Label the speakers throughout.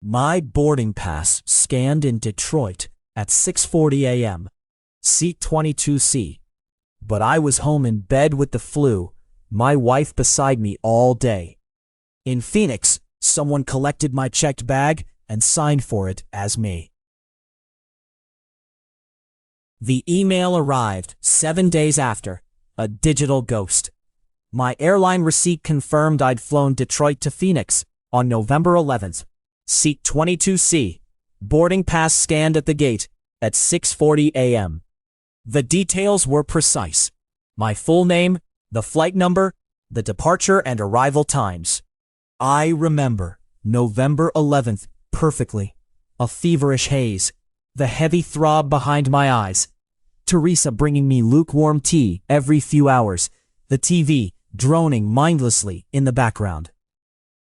Speaker 1: My boarding pass scanned in Detroit at 6:40 a.m. Seat 22C. But I was home in bed with the flu, my wife beside me all day. In Phoenix, someone collected my checked bag and signed for it as me. The email arrived 7 days after, a digital ghost. My airline receipt confirmed I'd flown Detroit to Phoenix on November 11th. Seat 22C. Boarding pass scanned at the gate at 6:40 a.m. The details were precise. My full name, the flight number, the departure and arrival times. I remember November 11th perfectly. A feverish haze, the heavy throb behind my eyes. Theresa bringing me lukewarm tea every few hours, the TV droning mindlessly in the background.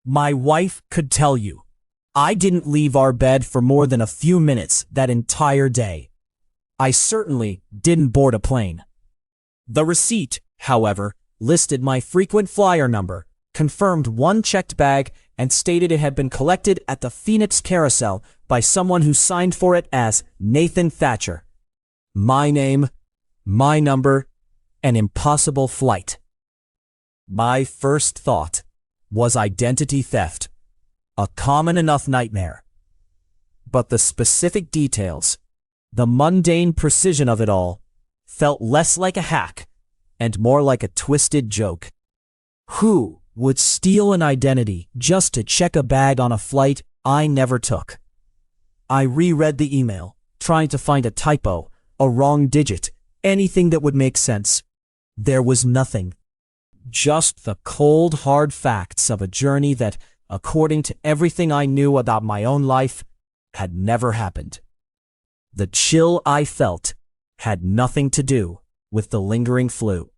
Speaker 1: My wife could tell you, I didn't leave our bed for more than a few minutes that entire day. I certainly didn't board a plane. The receipt, however, listed my frequent flyer number, confirmed one checked bag, and stated it had been collected at the Phoenix Carousel by someone who signed for it as Nathan Thatcher. My name, my number, an impossible flight. My first thought was identity theft, a common enough nightmare. But the specific details, the mundane precision of it all, felt less like a hack and more like a twisted joke. Who would steal an identity just to check a bag on a flight I never took? I reread the email, trying to find a typo, a wrong digit, anything that would make sense. There was nothing. Just the cold, hard facts of a journey that, according to everything I knew about my own life, had never happened. The chill I felt had nothing to do with the lingering flu.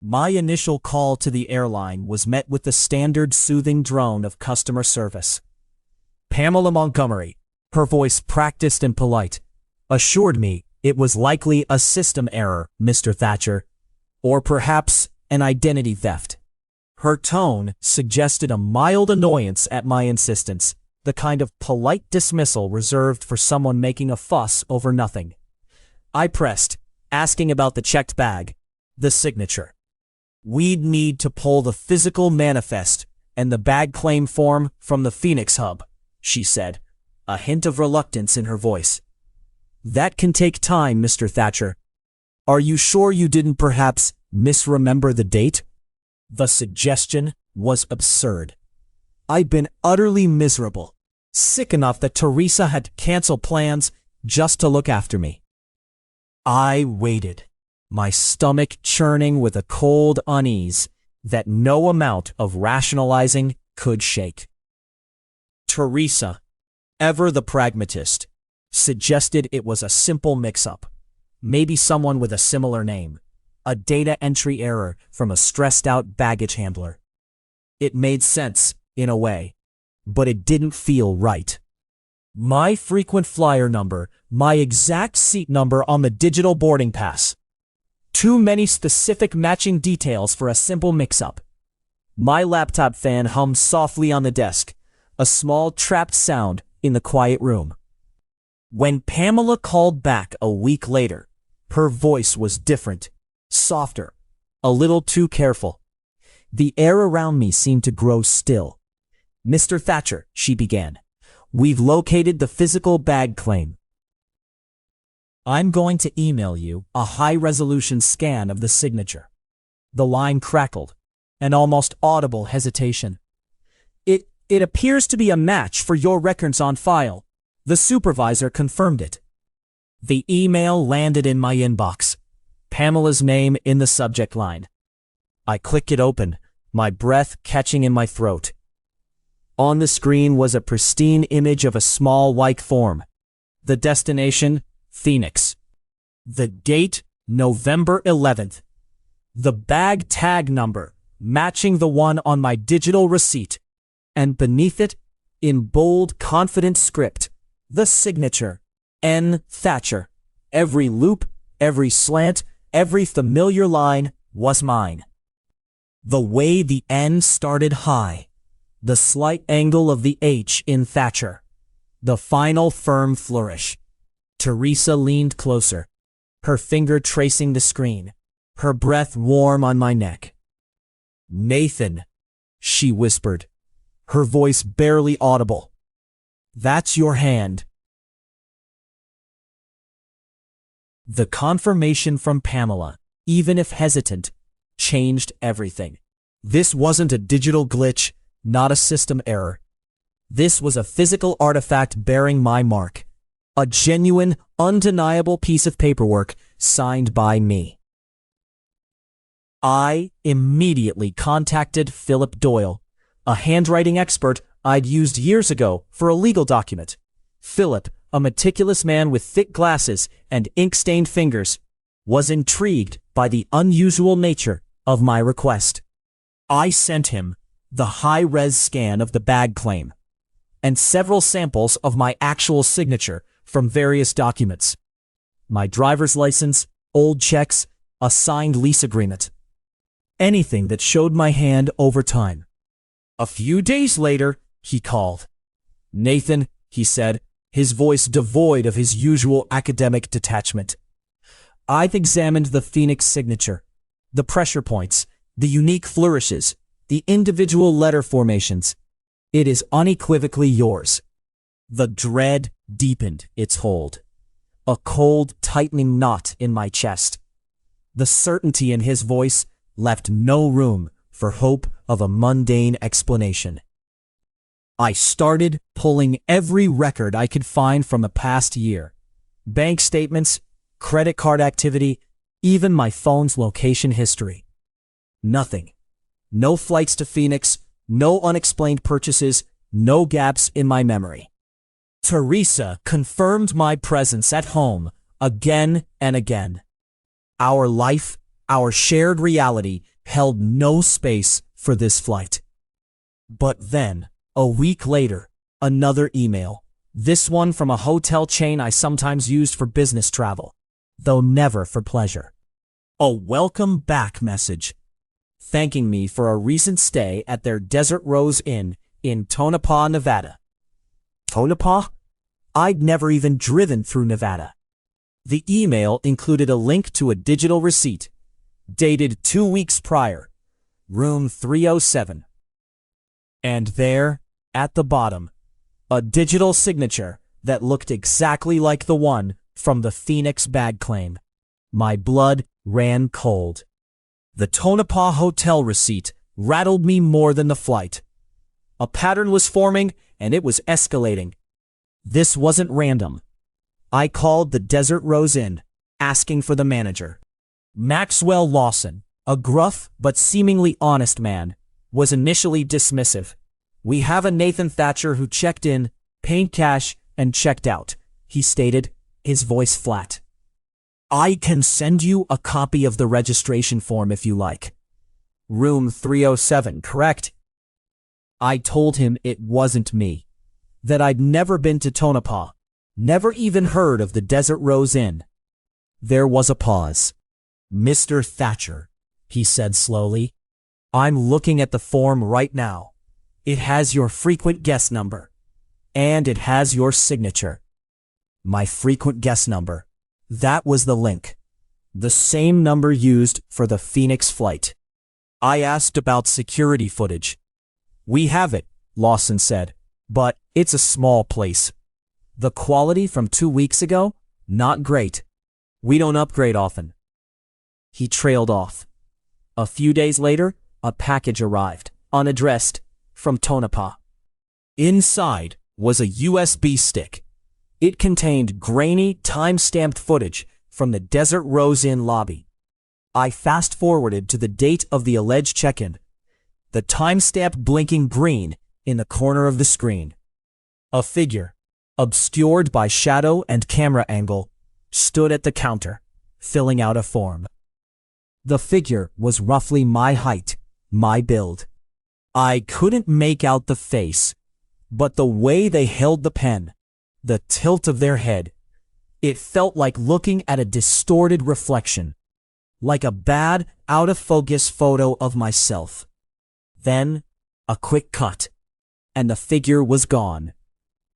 Speaker 1: My initial call to the airline was met with the standard soothing drone of customer service. Pamela Montgomery, her voice practiced and polite, assured me it was likely a system error, Mr. Thatcher, or perhaps an identity theft. Her tone suggested a mild annoyance at my insistence, the kind of polite dismissal reserved for someone making a fuss over nothing. I pressed, asking about the checked bag, the signature. We'd need to pull the physical manifest and the bag claim form from the Phoenix hub, she said, a hint of reluctance in her voice. That can take time, Mr. Thatcher. Are you sure you didn't perhaps misremember the date? The suggestion was absurd. I'd been utterly miserable, sick enough that Theresa had to cancel plans just to look after me. I waited, my stomach churning with a cold unease that no amount of rationalizing could shake. Theresa, ever the pragmatist, suggested it was a simple mix-up, maybe someone with a similar name, a data entry error from a stressed-out baggage handler. It made sense, in a way, but it didn't feel right. My frequent flyer number, my exact seat number on the digital boarding pass. Too many specific matching details for a simple mix-up. My laptop fan hummed softly on the desk, a small trapped sound in the quiet room. When Pamela called back a week later, her voice was different, softer, a little too careful. The air around me seemed to grow still. Mr. Thatcher, she began, we've located the physical bag claim. I'm going to email you a high-resolution scan of the signature. The line crackled, an almost audible hesitation. It appears to be a match for your records on file. The supervisor confirmed it. The email landed in my inbox, Pamela's name in the subject line. I clicked it open, my breath catching in my throat. On the screen was a pristine image of a small white form. The destination, Phoenix. The date, November 11th. The bag tag number, matching the one on my digital receipt. And beneath it, in bold, confident script, the signature, N. Thatcher. Every loop, every slant, every familiar line was mine. The way the N started high, the slight angle of the H in Thatcher, The final firm flourish. Theresa leaned closer, her finger tracing the screen, her breath warm on my neck. "Nathan," she whispered, her voice barely audible. "That's your hand." The confirmation from Pamela, even if hesitant, changed everything. This wasn't a digital glitch, not a system error. This was a physical artifact bearing my mark. A genuine, undeniable piece of paperwork signed by me. I immediately contacted Philip Doyle, a handwriting expert I'd used years ago for a legal document. Philip, a meticulous man with thick glasses and ink-stained fingers, was intrigued by the unusual nature of my request. I sent him the high-res scan of the bag claim and several samples of my actual signature from various documents. My driver's license, old checks, a signed lease agreement. Anything that showed my hand over time. A few days later, he called. "Nathan," he said, his voice devoid of his usual academic detachment. "I've examined the Phoenix signature, the pressure points, the unique flourishes, the individual letter formations. It is unequivocally yours." The dread deepened its hold. A cold, tightening knot in my chest. The certainty in his voice left no room for hope of a mundane explanation. I started pulling every record I could find from the past year. Bank statements, credit card activity, even my phone's location history. Nothing. No flights to Phoenix, no unexplained purchases, no gaps in my memory. Theresa confirmed my presence at home again and again. Our life, our shared reality, held no space for this flight. But then, a week later, another email. This one from a hotel chain I sometimes used for business travel, though never for pleasure. A welcome back message, thanking me for a recent stay at their Desert Rose Inn in Tonopah, Nevada. Tonopah? I'd never even driven through Nevada. The email included a link to a digital receipt, dated 2 weeks prior, room 307. And there, at the bottom, a digital signature that looked exactly like the one from the Phoenix bag claim. My blood ran cold. The Tonopah hotel receipt rattled me more than the flight. A pattern was forming, and it was escalating. This wasn't random. I called the Desert Rose Inn, asking for the manager. Maxwell Lawson, a gruff but seemingly honest man, was initially dismissive. "We have a Nathan Thatcher who checked in, paid cash, and checked out," he stated, his voice flat. "I can send you a copy of the registration form if you like." "Room 307, correct?" I told him it wasn't me, that I'd never been to Tonopah, never even heard of the Desert Rose Inn. There was a pause. "Mr. Thatcher," he said slowly, "I'm looking at the form right now. It has your frequent guest number, and it has your signature." My frequent guest number. That was the link. The same number used for the Phoenix flight. I asked about security footage. "We have it," Lawson said, "but it's a small place. The quality from 2 weeks ago? Not great. We don't upgrade often." He trailed off. A few days later, a package arrived, unaddressed, from Tonopah. Inside was a USB stick. It contained grainy, time-stamped footage from the Desert Rose Inn lobby. I fast-forwarded to the date of the alleged check-in, the timestamp blinking green in the corner of the screen. A figure, obscured by shadow and camera angle, stood at the counter, filling out a form. The figure was roughly my height, my build. I couldn't make out the face, but the way they held the pen, the tilt of their head, it felt like looking at a distorted reflection, like a bad, out-of-focus photo of myself. Then, a quick cut, and the figure was gone.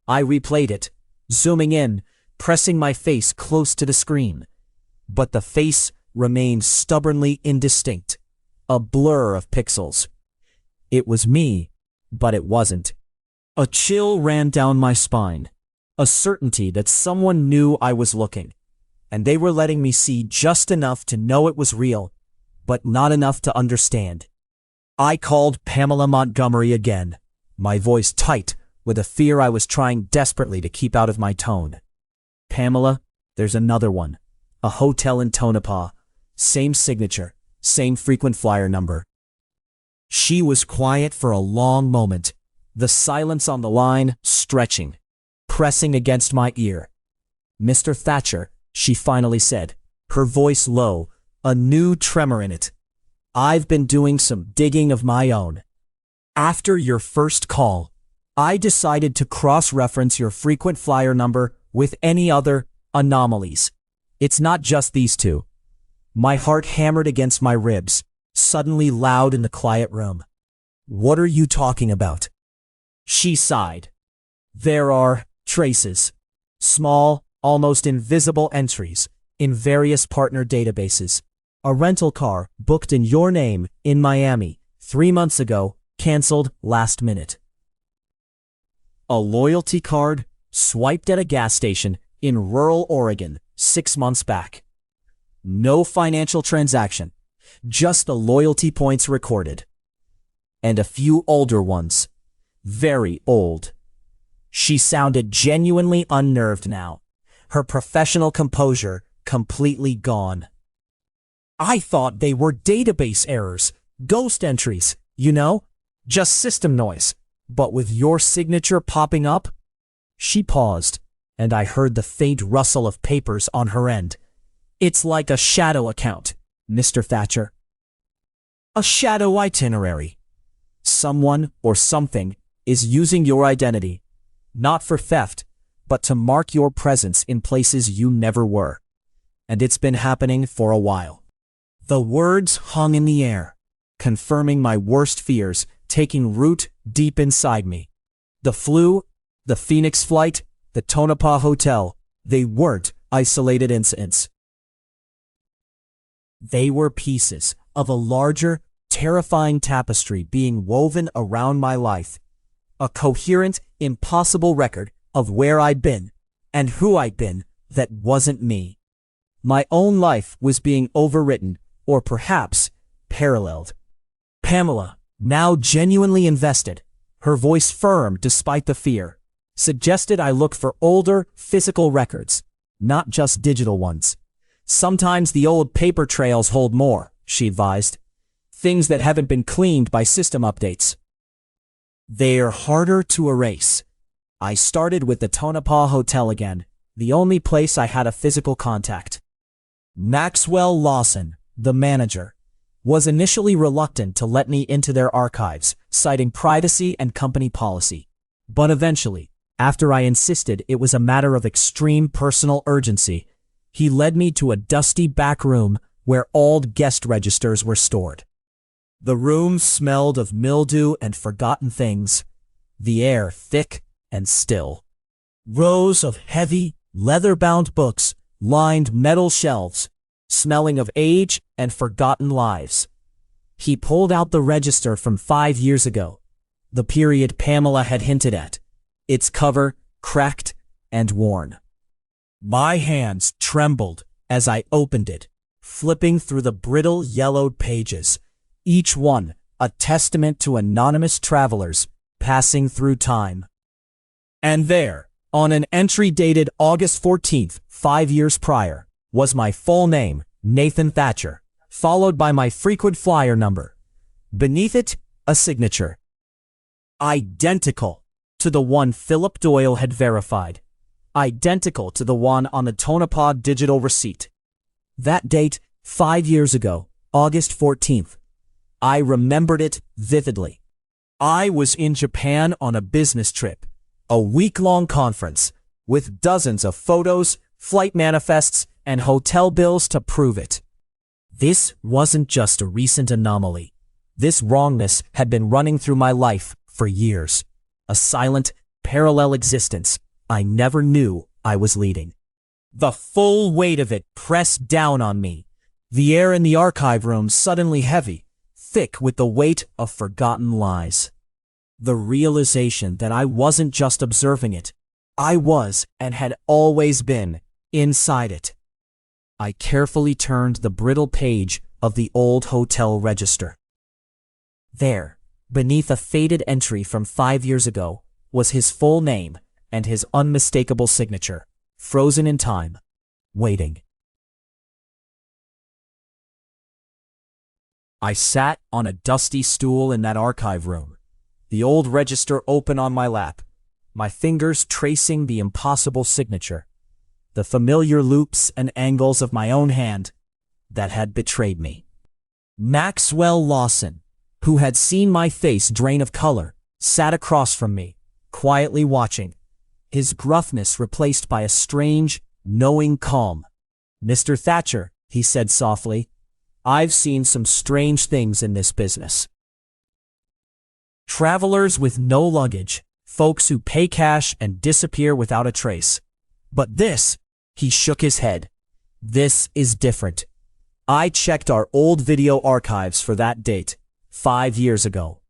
Speaker 1: I replayed it, zooming in, pressing my face close to the screen. But the face remained stubbornly indistinct, a blur of pixels. It was me, but it wasn't. A chill ran down my spine, a certainty that someone knew I was looking, and they were letting me see just enough to know it was real, but not enough to understand. I called Pamela Montgomery again, my voice tight with a fear I was trying desperately to keep out of my tone. Pamela, there's another one. A hotel in Tonopah. Same signature, same frequent flyer number. She was quiet for a long moment, the silence on the line stretching, pressing against my ear. "Mr. Thatcher," she finally said, her voice low, a new tremor in it. "I've been doing some digging of my own. After your first call, I decided to cross-reference your frequent flyer number with any other anomalies. It's not just these two." My heart hammered against my ribs, suddenly loud in the quiet room. "What are you talking about?" She sighed. "There are traces, small, almost invisible entries in various partner databases. A rental car booked in your name in Miami 3 months ago, canceled last minute. A loyalty card swiped at a gas station in rural Oregon 6 months back. No financial transaction, just the loyalty points recorded. And a few older ones. Very old." She sounded genuinely unnerved now, her professional composure completely gone. "I thought they were database errors, ghost entries, you know, just system noise. But with your signature popping up?" She paused, and I heard the faint rustle of papers on her end. "It's like a shadow account, Mr. Thatcher. A shadow itinerary. Someone or something is using your identity, not for theft, but to mark your presence in places you never were. And it's been happening for a while." The words hung in the air, confirming my worst fears, taking root deep inside me. The flu, the Phoenix flight, the Tonopah hotel, they weren't isolated incidents. They were pieces of a larger, terrifying tapestry being woven around my life. A coherent, impossible record of where I'd been and who I'd been that wasn't me. My own life was being overwritten, or perhaps paralleled. Pamela, now genuinely invested, her voice firm despite the fear, suggested I look for older, physical records, not just digital ones. "Sometimes the old paper trails hold more," she advised. "Things that haven't been cleaned by system updates. They're harder to erase." I started with the Tonopah Hotel again, the only place I had a physical contact. Maxwell Lawson, the manager, was initially reluctant to let me into their archives, citing privacy and company policy. But eventually, after I insisted it was a matter of extreme personal urgency, he led me to a dusty back room where old guest registers were stored. The room smelled of mildew and forgotten things, the air thick and still. Rows of heavy, leather-bound books lined metal shelves, smelling of age and forgotten lives. He pulled out the register from 5 years ago, the period Pamela had hinted at, its cover cracked and worn. My hands trembled as I opened it, flipping through the brittle yellowed pages, each one a testament to anonymous travelers passing through time. And there, on an entry dated August 14th, 5 years prior, was my full name, Nathan Thatcher, followed by my frequent flyer number. Beneath it, a signature. Identical to the one Philip Doyle had verified. Identical to the one on the Tonopah digital receipt. That date, 5 years ago, August 14th. I remembered it vividly. I was in Japan on a business trip, a week-long conference, with dozens of photos, flight manifests, and hotel bills to prove it. This wasn't just a recent anomaly. This wrongness had been running through my life for years. A silent, parallel existence I never knew I was leading. The full weight of it pressed down on me, the air in the archive room suddenly heavy, thick with the weight of forgotten lies. The realization that I wasn't just observing it, I was and had always been inside it. I carefully turned the brittle page of the old hotel register. There, beneath a faded entry from 5 years ago, was his full name and his unmistakable signature, frozen in time, waiting. I sat on a dusty stool in that archive room, the old register open on my lap, my fingers tracing the impossible signature, the familiar loops and angles of my own hand that had betrayed me. Maxwell Lawson, who had seen my face drain of color, sat across from me, quietly watching, his gruffness replaced by a strange, knowing calm. "Mr. Thatcher," he said softly, "I've seen some strange things in this business. Travelers with no luggage, folks who pay cash and disappear without a trace. But this," he shook his head, "this is different. I checked our old video archives for that date, 5 years ago.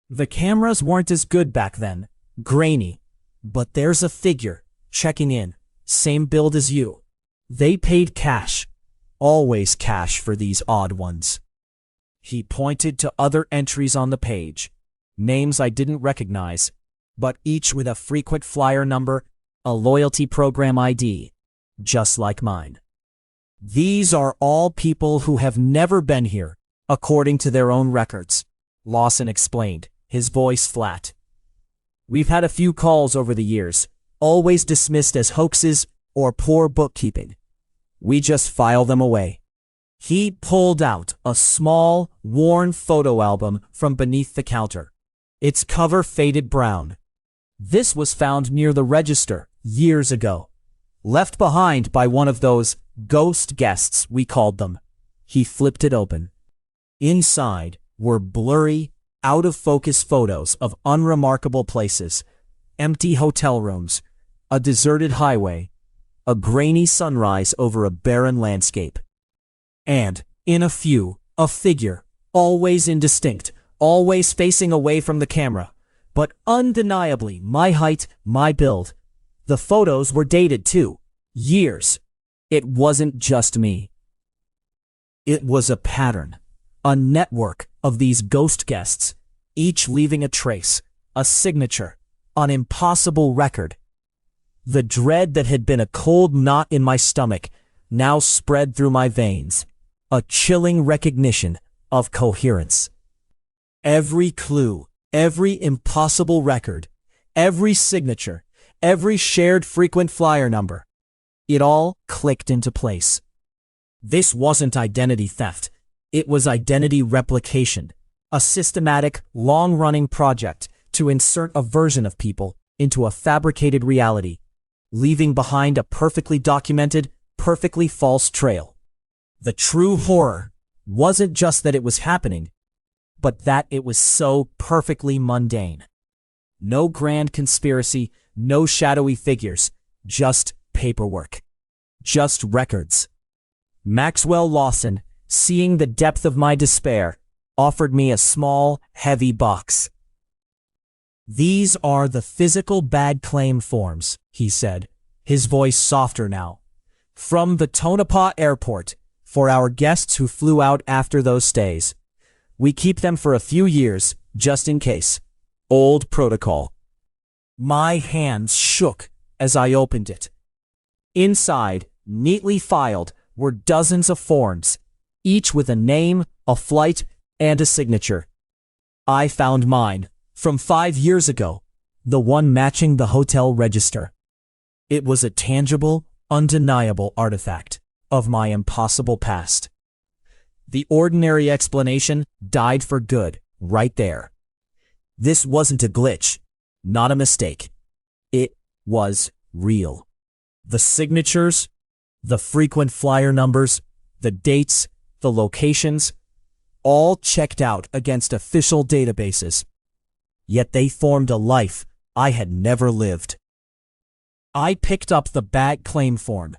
Speaker 1: The cameras weren't as good back then, grainy, but there's a figure, checking in, same build as you. They paid cash, always cash for these odd ones." He pointed to other entries on the page, names I didn't recognize, but each with a frequent flyer number, a loyalty program ID, just like mine. "These are all people who have never been here, according to their own records," Lawson explained, his voice flat. "We've had a few calls over the years, always dismissed as hoaxes or poor bookkeeping. We just file them away." He pulled out a small, worn photo album from beneath the counter, its cover faded brown. "This was found near the register years ago, left behind by one of those ghost guests, we called them." He flipped it open. Inside were blurry, out-of-focus photos of unremarkable places, empty hotel rooms, a deserted highway, a grainy sunrise over a barren landscape. And, in a few, a figure, always indistinct, always facing away from the camera, but undeniably my height, my build. The photos were dated too. Years. It wasn't just me. It was a pattern, a network of these ghost guests, each leaving a trace, a signature, an impossible record. The dread that had been a cold knot in my stomach now spread through my veins, a chilling recognition of coherence. Every clue, every impossible record, every signature, every shared frequent flyer number, it all clicked into place. This wasn't identity theft. It was identity replication, a systematic, long-running project to insert a version of people into a fabricated reality, leaving behind a perfectly documented, perfectly false trail. The true horror wasn't just that it was happening, but that it was so perfectly mundane. No grand conspiracy, no shadowy figures, just paperwork. Just records. Maxwell Lawson, seeing the depth of my despair, offered me a small, heavy box. "These are the physical bad claim forms," he said, his voice softer now. "From the Tonopah Airport, for our guests who flew out after those stays. We keep them for a few years, just in case. Old protocol." My hands shook as I opened it. Inside, neatly filed, were dozens of forms, each with a name, a flight, and a signature. I found mine, from 5 years ago, the one matching the hotel register. It was a tangible, undeniable artifact of my impossible past. The ordinary explanation died for good, right there. This wasn't a glitch, not a mistake. It was real. The signatures, the frequent flyer numbers, the dates, the locations, all checked out against official databases. Yet they formed a life, I had never lived. I picked up the bag claim form,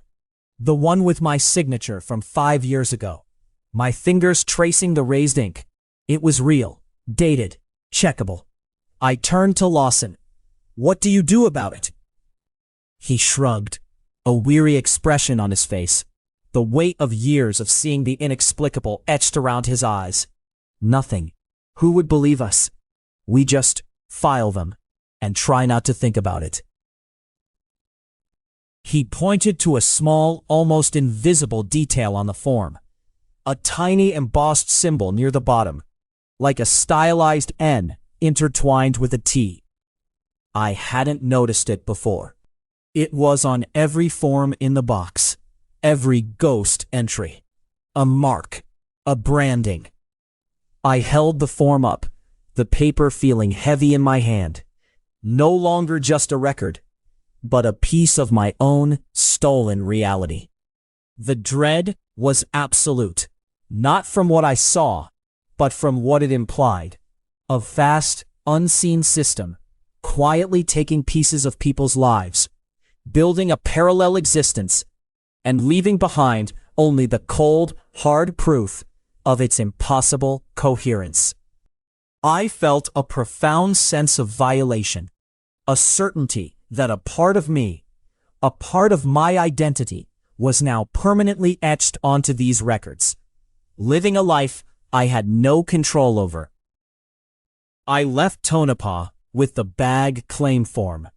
Speaker 1: the one with my signature from 5 years ago, my fingers tracing the raised ink. It was real, dated, checkable. I turned to Lawson. "What do you do about it?" He shrugged, a weary expression on his face, the weight of years of seeing the inexplicable etched around his eyes. "Nothing. Who would believe us? We just file them and try not to think about it." He pointed to a small, almost invisible detail on the form, a tiny embossed symbol near the bottom, like a stylized N intertwined with a T. I hadn't noticed it before. It was on every form in the box, every ghost entry. A mark, a branding. I held the form up, the paper feeling heavy in my hand. No longer just a record, but a piece of my own stolen reality. The dread was absolute, not from what I saw, but from what it implied. A vast, unseen system, quietly taking pieces of people's lives, building a parallel existence, and leaving behind only the cold, hard proof of its impossible coherence. I felt a profound sense of violation, a certainty that a part of me, a part of my identity, was now permanently etched onto these records, living a life I had no control over. I left Tonopah with the bag claim form,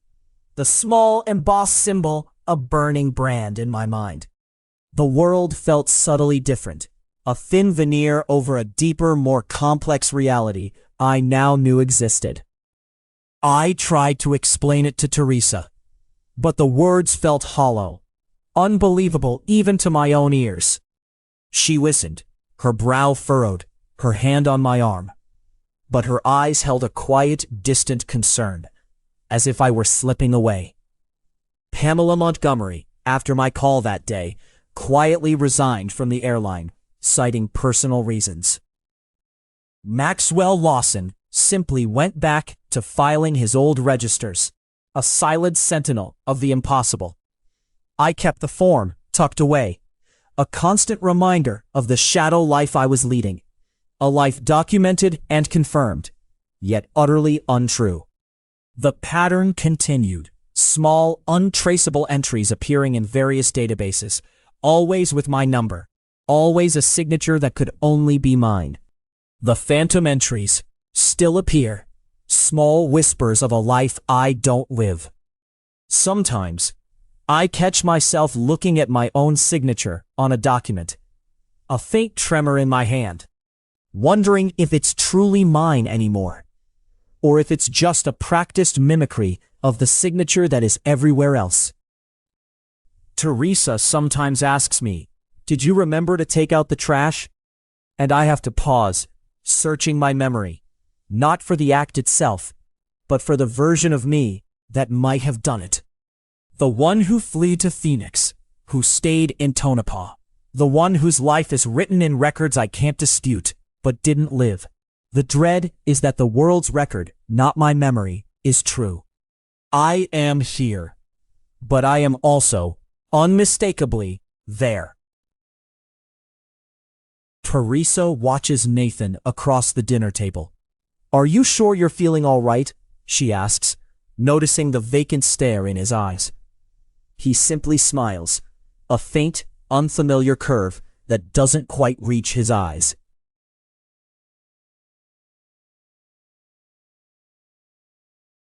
Speaker 1: the small embossed symbol, a burning brand in my mind. The world felt subtly different, a thin veneer over a deeper, more complex reality I now knew existed. I tried to explain it to Theresa, but the words felt hollow, unbelievable even to my own ears. She listened, her brow furrowed, her hand on my arm, but her eyes held a quiet, distant concern, as if I were slipping away. Pamela Montgomery, after my call that day, quietly resigned from the airline, citing personal reasons. Maxwell Lawson simply went back to filing his old registers, a silent sentinel of the impossible. I kept the form tucked away, a constant reminder of the shadow life I was leading, a life documented and confirmed, yet utterly untrue. The pattern continued, small, untraceable entries appearing in various databases, always with my number, always a signature that could only be mine. The phantom entries still appear, small whispers of a life I don't live. Sometimes, I catch myself looking at my own signature on a document, a faint tremor in my hand, wondering if it's truly mine anymore, or if it's just a practiced mimicry of the signature that is everywhere else. Theresa sometimes asks me, "Did you remember to take out the trash?" And I have to pause, searching my memory, not for the act itself, but for the version of me that might have done it. The one who fled to Phoenix, who stayed in Tonopah, the one whose life is written in records I can't dispute, but didn't live. The dread is that the world's record, not my memory, is true. I am here, but I am also, unmistakably, there. Theresa watches Nathan across the dinner table. "Are you sure you're feeling all right?" she asks, noticing the vacant stare in his eyes. He simply smiles, a faint, unfamiliar curve that doesn't quite reach his eyes.